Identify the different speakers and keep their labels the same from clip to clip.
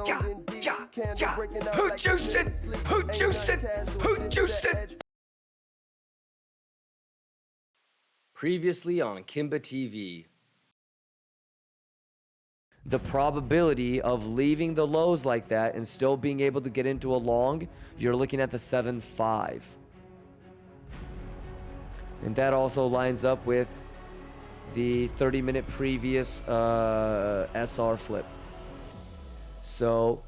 Speaker 1: Yeah. Who juice it? Who juice it? Who juice it? Previously on Kimba TV. The probability of leaving the lows like that and still being able to get into a long, you're looking at the 7-5. And that also lines up with the 30-minute previous SR flip. So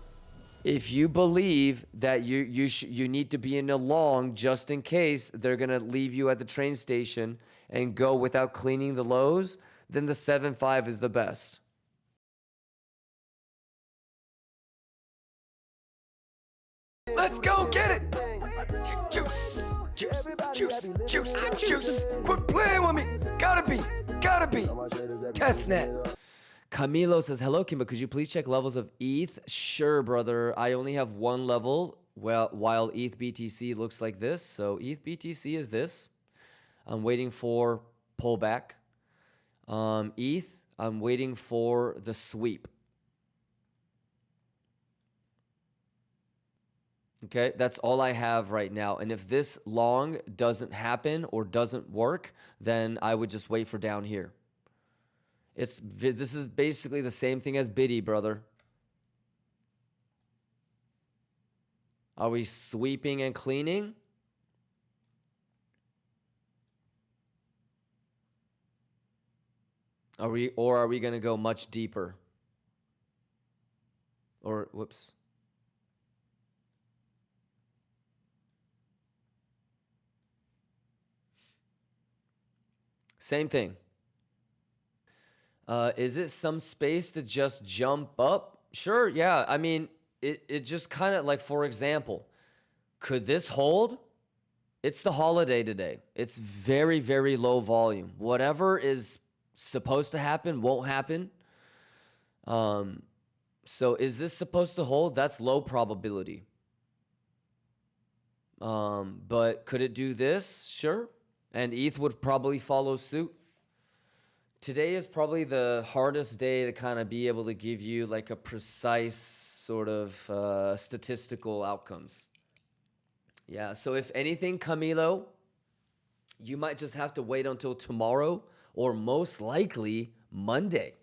Speaker 1: if you believe that you need to be in a long just in case they're gonna leave you at the train station and go without cleaning the lows, then the 7-5 is the best. Let's go get it! Juice, juice, juice, juice, juice. Quit playing with me. Gotta be. Testnet. Camilo says, hello, Kimba. Could you please check levels of ETH? Sure, brother. I only have one level. Well, while ETH BTC looks like this. So ETH BTC is this. I'm waiting for pullback. ETH, I'm waiting for the sweep. Okay, that's all I have right now. And if this long doesn't happen or doesn't work, then I would just wait for down here. This is basically the same thing as Biddy, brother. Are we sweeping and cleaning? Are we going to go much deeper? Or whoops. Same thing. Is it some space to just jump up? Sure, yeah. I mean, it just kind of like, for example, could this hold? It's the holiday today. It's very, very low volume. Whatever is supposed to happen won't happen. So is this supposed to hold? That's low probability. But could it do this? Sure. And ETH would probably follow suit. Today is probably the hardest day to kind of be able to give you like a precise sort of statistical outcomes. Yeah, so if anything, Camilo, you might just have to wait until tomorrow or most likely Monday.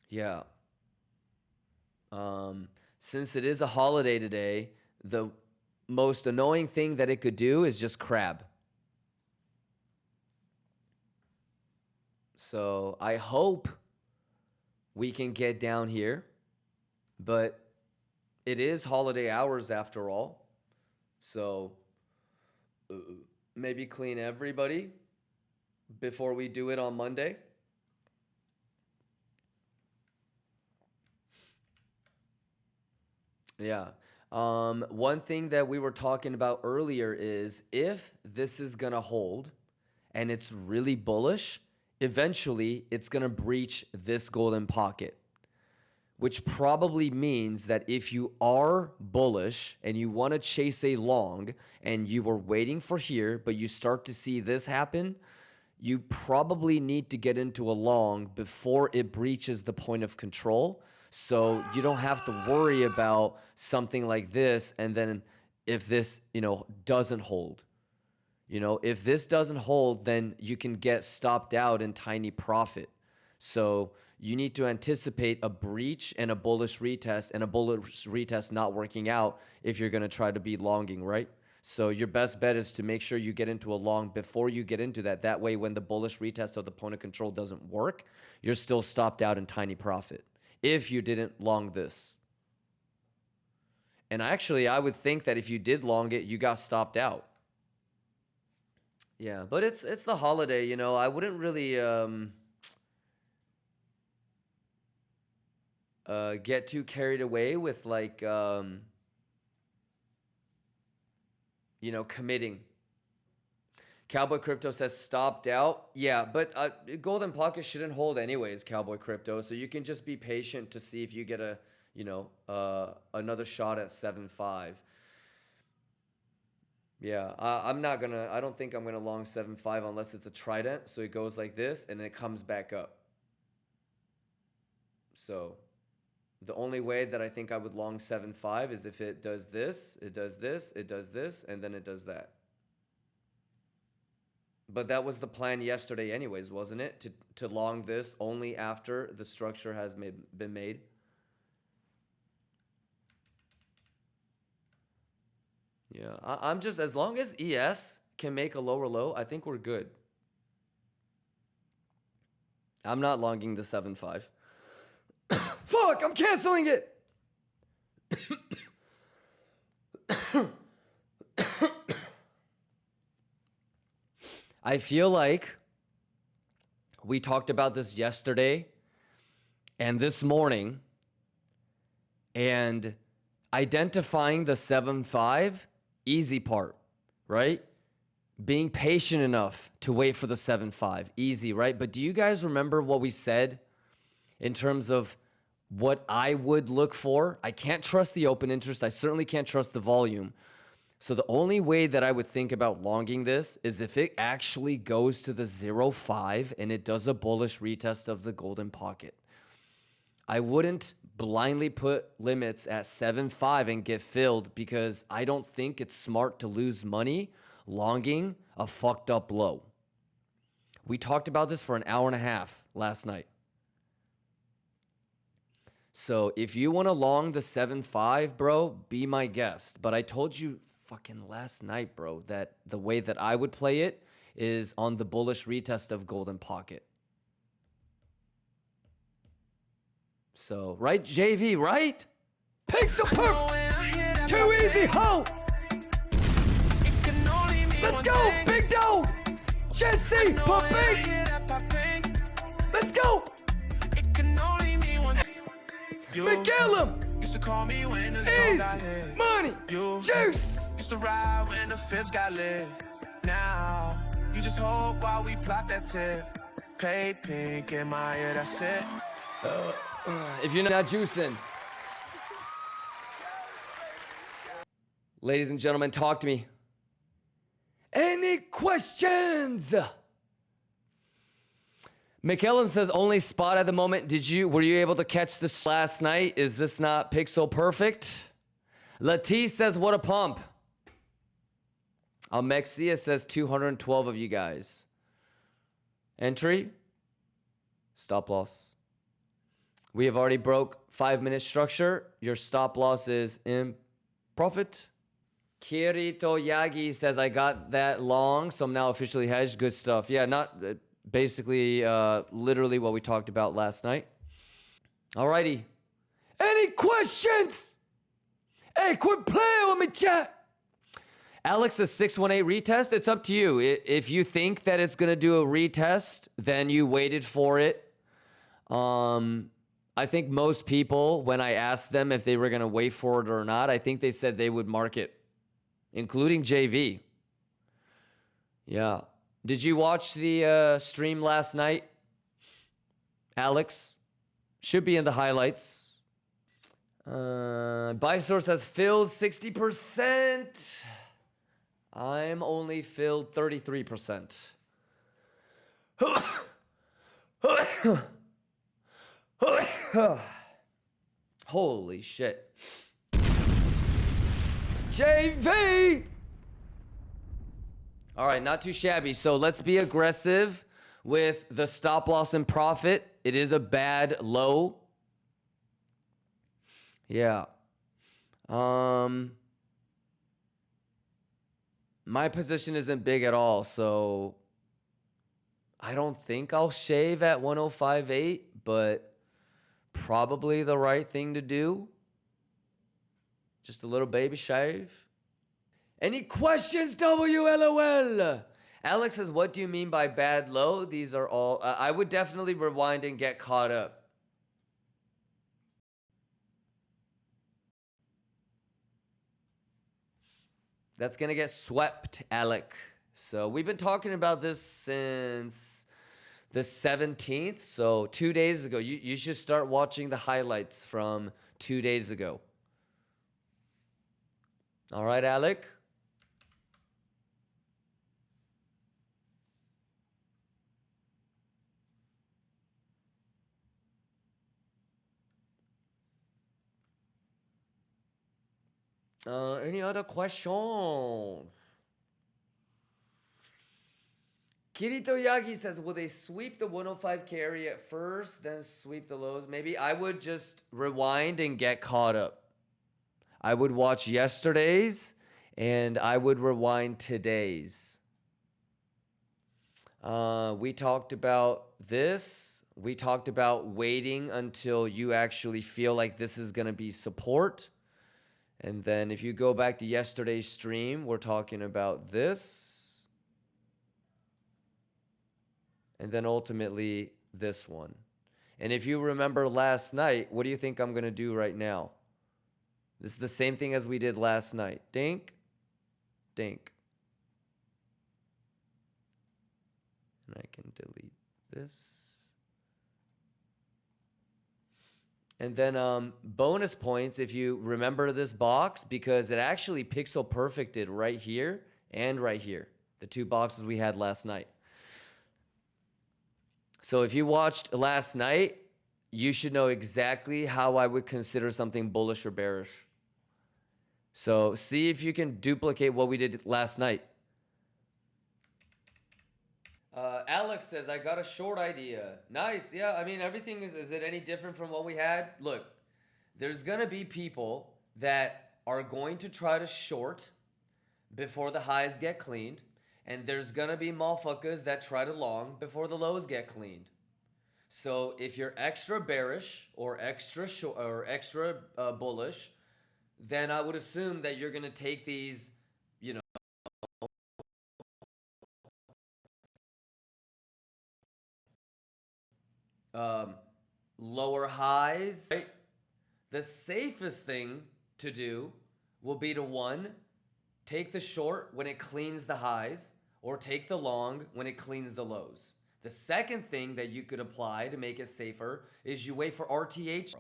Speaker 1: Yeah. Since it is a holiday today, the most annoying thing that it could do is just crab. So I hope we can get down here, but it is holiday hours after all. So maybe clean everybody before we do it on Monday. Yeah. One thing that we were talking about earlier is if this is going to hold and it's really bullish, eventually it's going to breach this golden pocket, which probably means that if you are bullish and you want to chase a long and you were waiting for here, but you start to see this happen, you probably need to get into a long before it breaches the point of control. So you don't have to worry about something like this. And then if this, doesn't hold, if this doesn't hold, then you can get stopped out in tiny profit. So you need to anticipate a breach and a bullish retest, and a bullish retest not working out if you're going to try to be longing, right? So your best bet is to make sure you get into a long before you get into that. That way, when the bullish retest of the point of control doesn't work, you're still stopped out in tiny profit if you didn't long this. And actually, I would think that if you did long it, you got stopped out. Yeah, but it's the holiday, I wouldn't really get too carried away with like committing. Cowboy Crypto says stopped out. Yeah, but golden pocket shouldn't hold anyways, Cowboy Crypto. So you can just be patient to see if you get a another shot at 7.5. Yeah, I don't think I'm gonna long 7.5 unless it's a trident. So it goes like this and then it comes back up. So the only way that I think I would long 7.5 is if it does this, it does this, it does this, and then it does that. But that was the plan yesterday anyways, wasn't it? To long this only after the structure has been made. Yeah, I'm just, as long as ES can make a lower low, I think we're good. I'm not longing the 7.5. Fuck, I'm canceling it. I feel like we talked about this yesterday and this morning, and identifying the 7.5, easy part, right? Being patient enough to wait for the 7.5, easy, right? But do you guys remember what we said in terms of what I would look for? I can't trust the open interest. I certainly can't trust the volume. So the only way that I would think about longing this is if it actually goes to the 0.5 and it does a bullish retest of the golden pocket. I wouldn't blindly put limits at 7.5 and get filled, because I don't think it's smart to lose money longing a fucked up low. We talked about this for an hour and a half last night. So if you want to long the 7.5, bro, be my guest. But I told you fucking last night, bro, that the way that I would play it is on the bullish retest of golden pocket. So, right, JV, right? Pixel perf! Too easy, ho! Let's go, big dog! Jesse, popping! Let's go! McGillum!
Speaker 2: Used to call me when the
Speaker 1: Easy,
Speaker 2: got hit.
Speaker 1: money,
Speaker 2: You
Speaker 1: juice!
Speaker 2: used to ride when the fibs got lit. Now, you just hope while we plot that tip. Paid pink in my ear, that's it.
Speaker 1: If you're not juicing. Ladies and gentlemen, talk to me. Any questions? McKellen says only spot at the moment. Were you able to catch this last night? Is this not pixel perfect? Latif says what a pump. MEXC says 212 of you guys. Entry? Stop loss. We have already broke 5-minute structure. Your stop loss is in profit. Kirito Yagi says, I got that long, so I'm now officially hedged. Good stuff. Yeah, not basically literally what we talked about last night. Alrighty. Any questions? Hey, quit playing with me, chat. Alex, the 618 retest, it's up to you. If you think that it's going to do a retest, then you waited for it. I think most people, when I asked them if they were going to wait for it or not, I think they said they would mark it, including JV. Yeah. Did you watch the stream last night? Alex? Should be in the highlights. Buy source has filled 60%. I'm only filled 33%. Holy shit. JV! All right, not too shabby. So let's be aggressive with the stop loss and profit. It is a bad low. Yeah. My position isn't big at all, so I don't think I'll shave at 105.8, but probably the right thing to do. Just a little baby shave. Any questions, WLOL? Alex says, what do you mean by bad low? These are all... I would definitely rewind and get caught up. That's going to get swept, Alec. So we've been talking about this since the 17th. So 2 days ago. You should start watching the highlights from 2 days ago. All right, Alec. Any other questions? Kirito Yagi says, will they sweep the 105 carry at first, then sweep the lows? Maybe I would just rewind and get caught up. I would watch yesterday's and I would rewind today's. We talked about this. We talked about waiting until you actually feel like this is going to be support. And then if you go back to yesterday's stream, we're talking about this. And then ultimately this one. And if you remember last night, what do you think I'm going to do right now? This is the same thing as we did last night. Dink, dink. And I can delete this. And then bonus points if you remember this box, because it actually pixel perfected right here and right here. The two boxes we had last night. So if you watched last night, you should know exactly how I would consider something bullish or bearish. So see if you can duplicate what we did last night. Alex says, I got a short idea. Nice. Yeah, I mean, everything is it any different from what we had? Look, there's going to be people that are going to try to short before the highs get cleaned. And there's going to be motherfuckers that try to long before the lows get cleaned. So if you're extra bearish or extra bullish, then I would assume that you're going to take these, you know, lower highs, right? The safest thing to do will be to, one, take the short when it cleans the highs, or take the long when it cleans the lows. The second thing that you could apply to make it safer is you wait for RTH.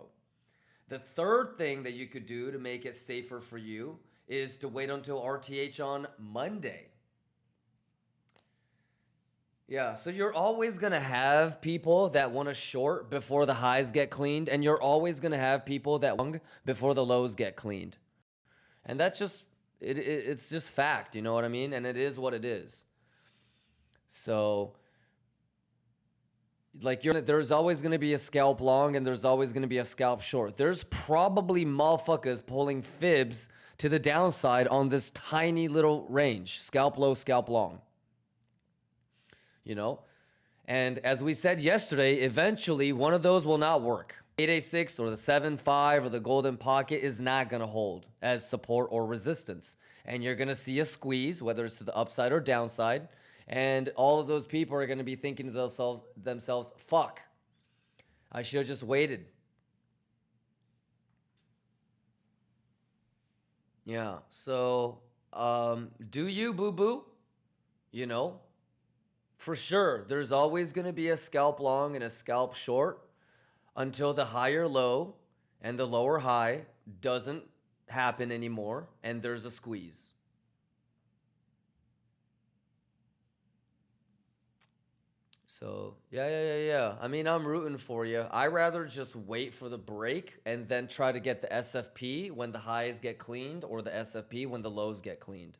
Speaker 1: The third thing that you could do to make it safer for you is to wait until RTH on Monday. Yeah, so you're always going to have people that want to short before the highs get cleaned, and you're always going to have people that long before the lows get cleaned. And that's just, it's just fact, you know what I mean? And it is what it is. So, like, there's always going to be a scalp long and there's always going to be a scalp short. There's probably motherfuckers pulling fibs to the downside on this tiny little range. Scalp low, scalp long. You know? And as we said yesterday, eventually one of those will not work. 886 or the 7.5 or the golden pocket is not going to hold as support or resistance. And you're going to see a squeeze, whether it's to the upside or downside. And all of those people are going to be thinking to themselves, fuck, I should have just waited. Yeah, so do you, boo-boo? You know, for sure, there's always going to be a scalp long and a scalp short until the higher low and the lower high doesn't happen anymore and there's a squeeze. So, yeah. I mean, I'm rooting for you. I rather just wait for the break and then try to get the SFP when the highs get cleaned, or the SFP when the lows get cleaned.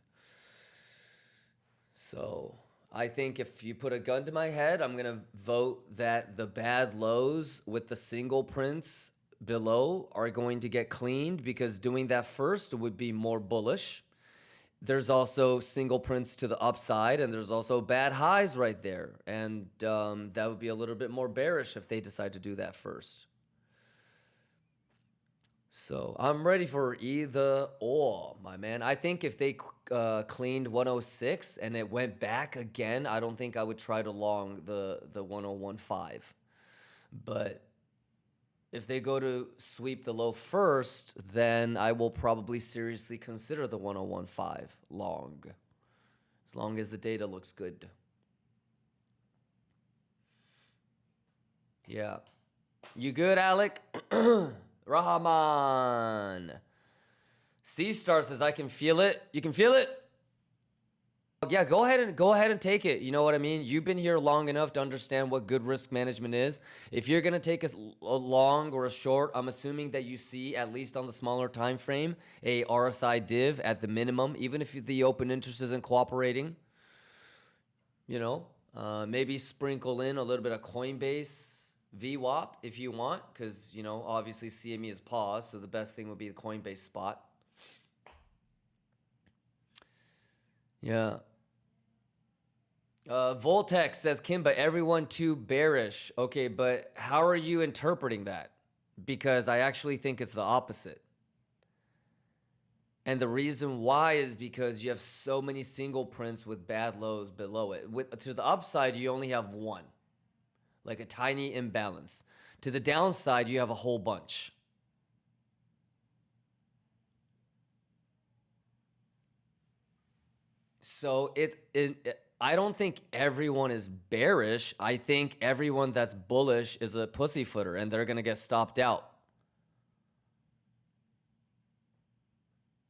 Speaker 1: So, I think if you put a gun to my head, I'm going to vote that the bad lows with the single prints below are going to get cleaned, because doing that first would be more bullish. There's also single prints to the upside, and there's also bad highs right there. And that would be a little bit more bearish if they decide to do that first. So I'm ready for either or, my man. I think if they cleaned 106 and it went back again, I don't think I would try to long the 1015. But if they go to sweep the low first, then I will probably seriously consider the 1015 long, as long as the data looks good. Yeah. You good, Alec? Rahman. C-Star says, I can feel it. You can feel it? Yeah, go ahead and take it. You know what I mean? You've been here long enough to understand what good risk management is. If you're gonna take a long or a short, I'm assuming that you see, at least on the smaller time frame, a RSI div at the minimum, even if the open interest isn't cooperating. You know, maybe sprinkle in a little bit of Coinbase VWAP if you want, because you know obviously CME is paused, so the best thing would be the Coinbase spot. Yeah. Voltex says, Kimba, everyone too bearish. Okay, but how are you interpreting that? Because I actually think it's the opposite. And the reason why is because you have so many single prints with bad lows below it. To the upside, you only have one, like a tiny imbalance. To the downside, you have a whole bunch. So I don't think everyone is bearish. I think everyone that's bullish is a pussyfooter and they're going to get stopped out.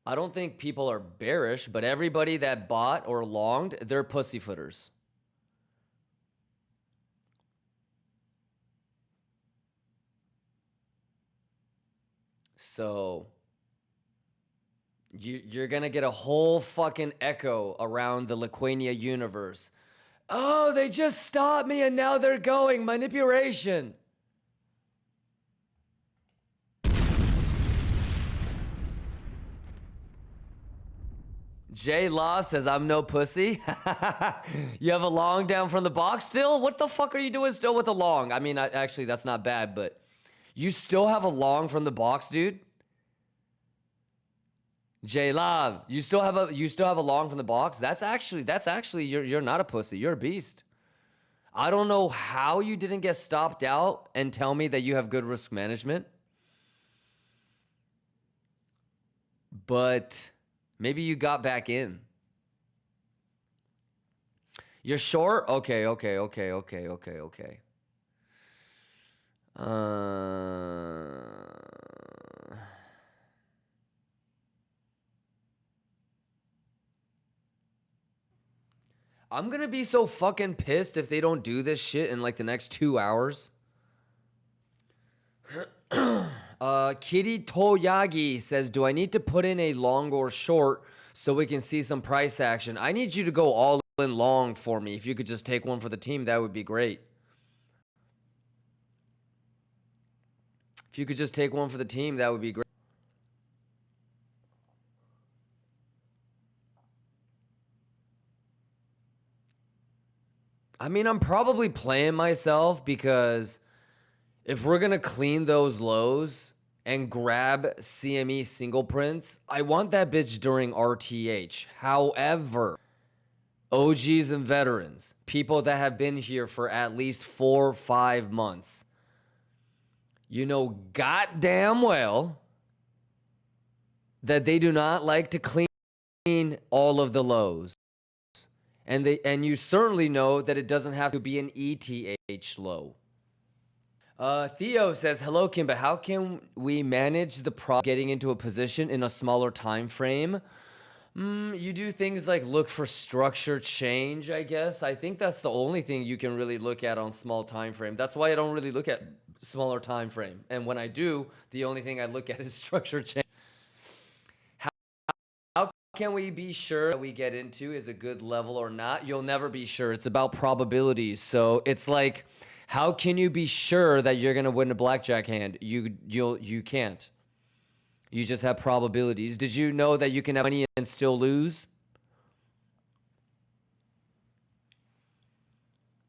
Speaker 1: I don't think people are bearish, but everybody that bought or longed, they're pussyfooters. So you're going to get a whole fucking echo around the Liquidation universe. Oh, they just stopped me and now they're going. Manipulation. Jay Love says, I'm no pussy. You have a long down from the box still? What the fuck are you doing still with a long? I mean, actually, that's not bad, but you still have a long from the box, dude? J Love, you still have a long from the box? That's actually you're not a pussy. You're a beast. I don't know how you didn't get stopped out and tell me that you have good risk management. But maybe you got back in. You're short? Okay. I'm gonna be so fucking pissed if they don't do this shit in like the next 2 hours. Kitty Toyagi says, do I need to put in a long or short so we can see some price action? I need you to go all in long for me. If you could just take one for the team, that would be great. If you could just take one for the team, that would be great. I mean, I'm probably playing myself because if we're going to clean those lows and grab CME single prints, I want that bitch during RTH. However, OGs and veterans, people that have been here for at least 4 or 5 months, you know goddamn well that they do not like to clean all of the lows. And you certainly know that it doesn't have to be an ETH low. Theo says, hello, Kimba. How can we manage the problem getting into a position in a smaller time frame? You do things like look for structure change, I guess. I think that's the only thing you can really look at on small time frame. That's why I don't really look at smaller time frame. And when I do, the only thing I look at is structure change. How can we be sure that we get into is a good level or not? You'll never be sure. It's about probabilities. So it's like, how can you be sure that you're going to win a blackjack hand? You can't. You just have probabilities. Did you know that you can have money and still lose?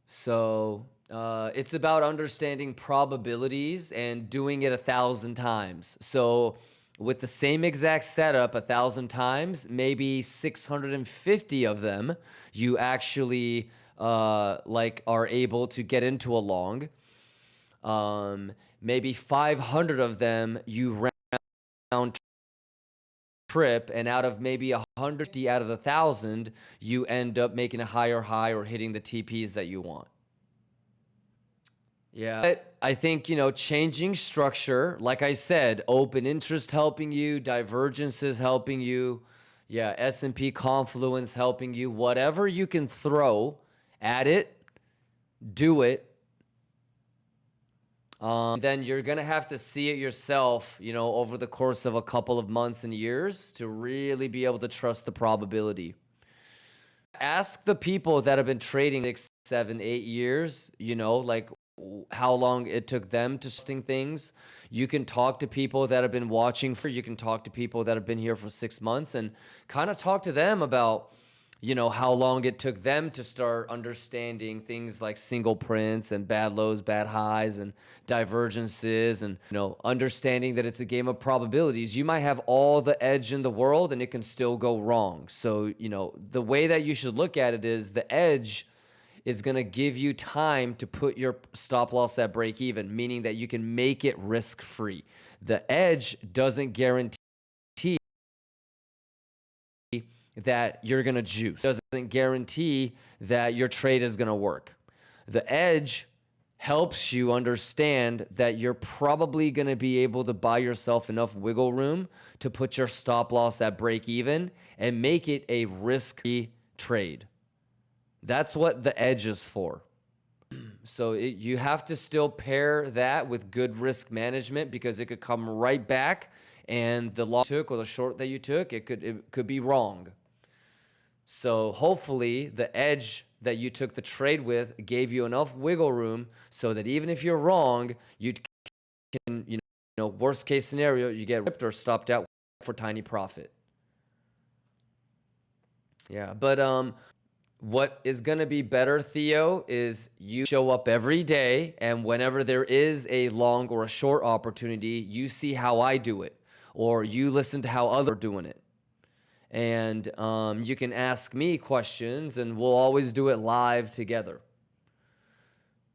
Speaker 1: So it's about understanding probabilities and doing it 1,000 times. So with the same exact setup 1,000 times, maybe 650 of them, you actually are able to get into a long. Maybe 500 of them you round trip, and out of maybe 150 out of 1,000, you end up making a higher high or hitting the TPs that you want. Yeah, but I think, changing structure, like I said, open interest helping you, divergence is helping you, Yeah, S&P Confluence helping you. Whatever you can throw at it, do it. Then you're going to have to see it yourself, over the course of a couple of months and years to really be able to trust the probability. Ask the people that have been trading 6, 7, 8 years, like how long it took them to testing things. You can talk to people that have been watching you can talk to people that have been here for 6 months and kind of talk to them about, how long it took them to start understanding things like single prints and bad lows, bad highs, and divergences, and, understanding that it's a game of probabilities. You might have all the edge in the world and it can still go wrong. So, the way that you should look at it is the edge is going to give you time to put your stop loss at break even, meaning that you can make it risk free. The edge doesn't guarantee that you're going to juice. Doesn't guarantee that your trade is going to work. The edge helps you understand that you're probably going to be able to buy yourself enough wiggle room to put your stop loss at break even and make it a risk-free trade. That's what the edge is for. So you have to still pair that with good risk management because it could come right back and the long you took or the short that you took, it could be wrong. So hopefully the edge that you took the trade with gave you enough wiggle room so that even if you're wrong, you can, worst case scenario, you get ripped or stopped out for tiny profit. Yeah, but what is going to be better, Theo, is you show up every day, and whenever there is a long or a short opportunity, you see how I do it, or you listen to how others are doing it. And you can ask me questions, and we'll always do it live together.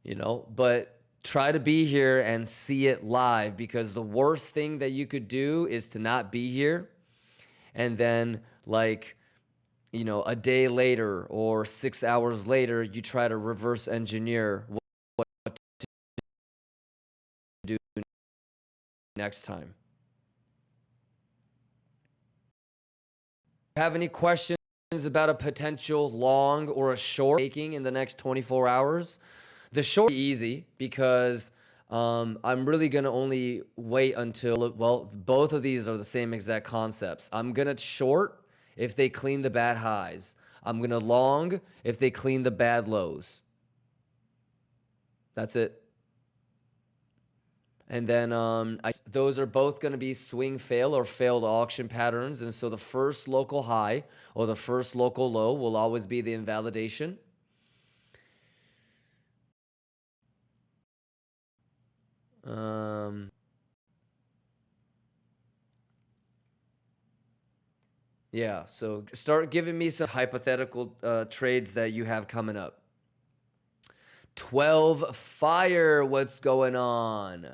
Speaker 1: But try to be here and see it live, because the worst thing that you could do is to not be here and then a day later or 6 hours later, you try to reverse engineer what to do next time. Have any questions about a potential long or a short taking in the next 24 hours? The short is easy because I'm really going to only wait until, both of these are the same exact concepts. I'm going to short if they clean the bad highs. I'm going to long if they clean the bad lows. That's it. And then those are both going to be swing fail or failed auction patterns. And so the first local high or the first local low will always be the invalidation. Yeah, so start giving me some hypothetical trades that you have coming up. 12 Fire, what's going on?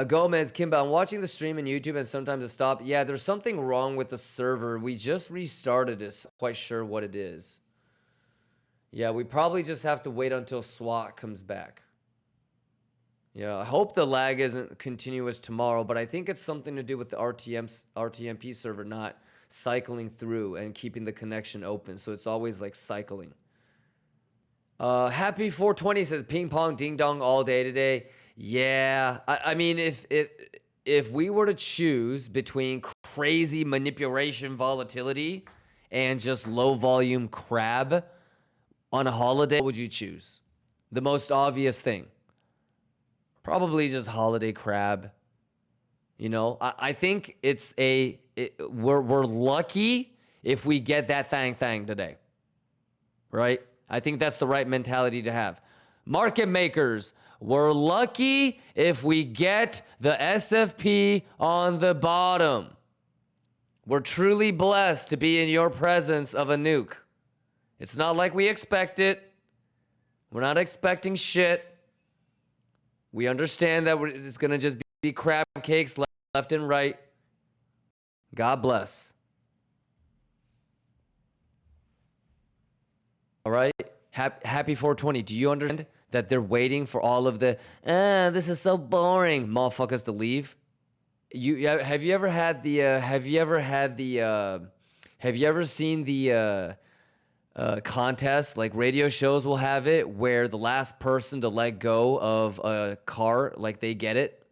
Speaker 1: Gomez, Kimba, I'm watching the stream on YouTube and sometimes it stops. Yeah, there's something wrong with the server. We just restarted it. So I'm not quite sure what it is. Yeah, we probably just have to wait until SWAT comes back. Yeah, I hope the lag isn't continuous tomorrow, but I think it's something to do with the RTMP server not cycling through and keeping the connection open. So it's always like cycling. Happy 420 says ping pong ding dong all day today. Yeah, I mean, if we were to choose between crazy manipulation volatility and just low volume crab on a holiday, what would you choose? The most obvious thing. Probably just holiday crab. I think we're lucky if we get that thang today, right? I think that's the right mentality to have. Market makers, we're lucky if we get the SFP on the bottom. We're truly blessed to be in your presence of a nuke. It's not like we expect it. We're not expecting shit. We understand that it's going to just be crab cakes left and right. God bless. All right. Happy 420. Do you understand that they're waiting for all of the, this is so boring, motherfuckers to leave? Have you ever had the Have you ever seen the contest? Like radio shows will have it where the last person to let go of a car, like they get it.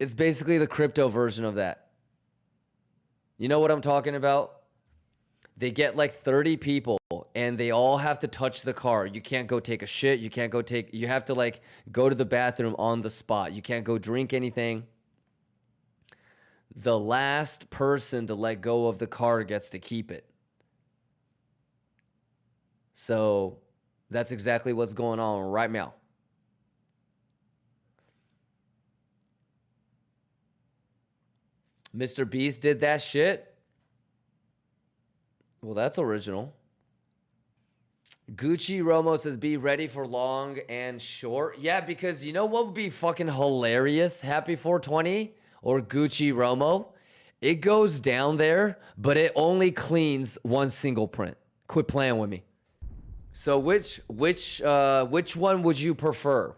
Speaker 1: It's basically the crypto version of that. You know what I'm talking about? They get like 30 people and they all have to touch the car. You can't go take a shit. You have to like go to the bathroom on the spot. You can't go drink anything. The last person to let go of the car gets to keep it. So that's exactly what's going on right now. Mr. Beast did that shit. Well, that's original. Gucci Romo says, be ready for long and short. Yeah, because you know what would be fucking hilarious? Happy 420 or Gucci Romo. It goes down there, but it only cleans one single print. Quit playing with me. So which one would you prefer?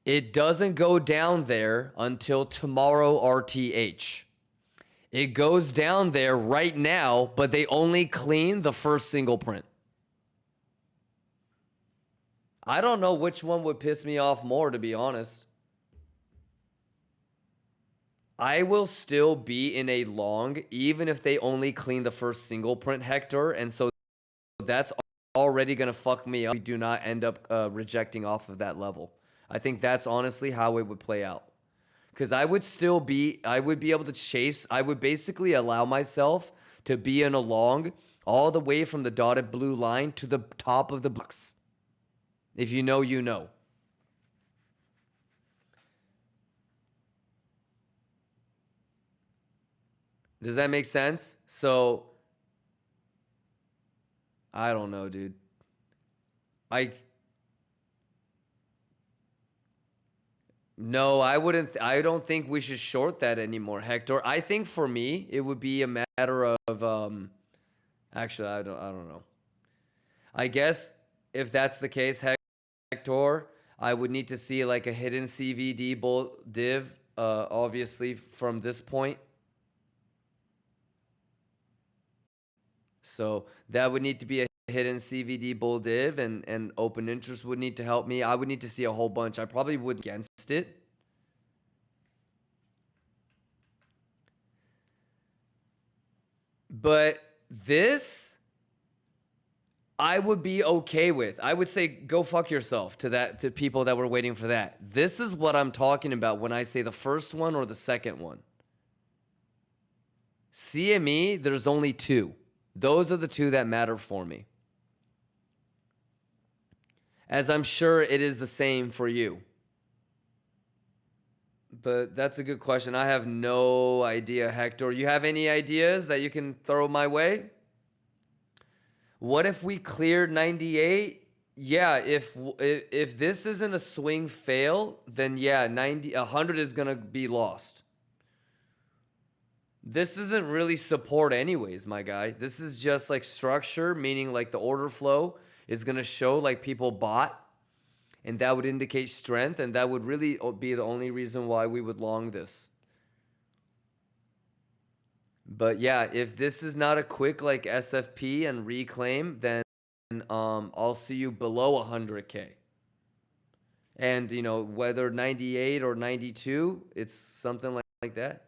Speaker 1: It doesn't go down there until tomorrow RTH. It goes down there right now, but they only clean the first single print. I don't know which one would piss me off more, to be honest. I will still be in a long, even if they only clean the first single print, Hector. And so that's already going to fuck me up. We do not end up rejecting off of that level. I think that's honestly how it would play out. Because I would be able to chase. I would basically allow myself to be in a long all the way from the dotted blue line to the top of the box. If you know, you know. Does that make sense? So, I don't know, dude. No, I wouldn't. I don't think we should short that anymore, Hector. I think for me, it would be a matter of actually, I don't know. I guess if that's the case, Hector, I would need to see like a hidden CVD bull div, obviously from this point. So that would need to be a hidden CVD bull div, and open interest would need to help me. I would need to see a whole bunch. I probably would against it. But this, I would be okay with. I would say go fuck yourself to people that were waiting for that. This is what I'm talking about when I say the first one or the second one. CME, there's only two. Those are the two that matter for me. As I'm sure it is the same for you. But that's a good question. I have no idea, Hector. You have any ideas that you can throw my way? What if we cleared 98? Yeah, if this isn't a swing fail, then yeah, 100 is going to be lost. This isn't really support anyways, my guy. This is just like structure, meaning like the order flow is going to show like people bought, and that would indicate strength, and that would really be the only reason why we would long this. But yeah, if this is not a quick like SFP and reclaim, then I'll see you below 100K. And you know, whether 98 or 92, it's something like that.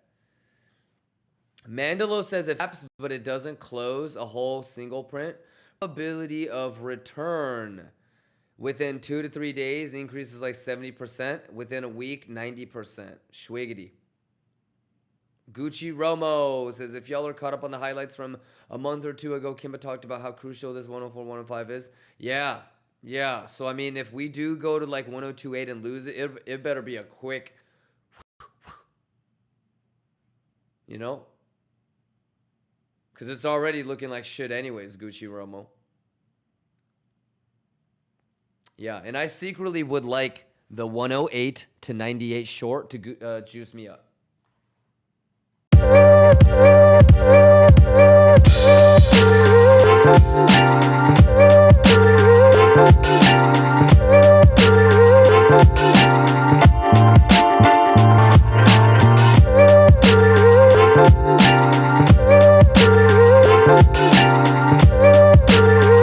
Speaker 1: Mandelo says if apps, but it doesn't close a whole single print, probability of return within 2 to 3 days increases like 70%. Within a week, 90%. Schwiggity. Gucci Romo says if y'all are caught up on the highlights from a month or two ago, Kimba talked about how crucial this 104, 105 is. Yeah. So I mean, if we do go to like 102.8 and lose it, it better be a quick, you know. Because it's already looking like shit anyways, Gucci Romo. Yeah, and I secretly would like the 108 to 98 short to juice me up.